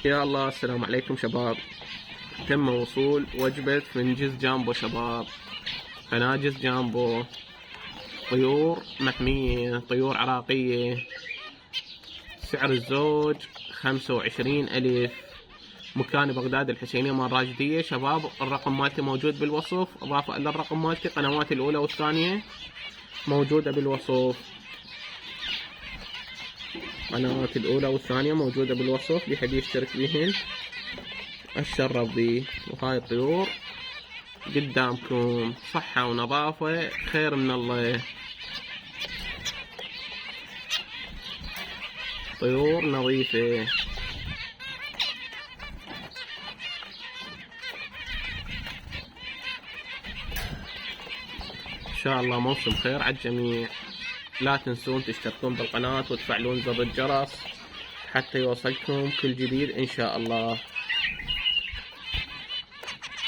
يا الله، السلام عليكم شباب. تم وصول وجبة فنجز جامبو شباب، فناجز جامبو، طيور محمية، طيور عراقية. سعر الزوج 25,000. مكان بغداد الحسينية مال راشدية شباب. الرقم مالتي موجود بالوصف، اضافة الى الرقم مالتي قنواتي الاولى والثانية موجودة بالوصف. قنواتي الاولى والثانية موجودة بالوصف، بحد يشترك بيهن اتشرف بيه. وهاي الطيور قدامكم، صحة ونظافة خير من الله. طيور نظيفة. ان شاء الله موسم خير على الجميع. لا تنسون تشتركون بالقناة وتفعلون زر الجرس حتى يوصلكم كل جديد ان شاء الله.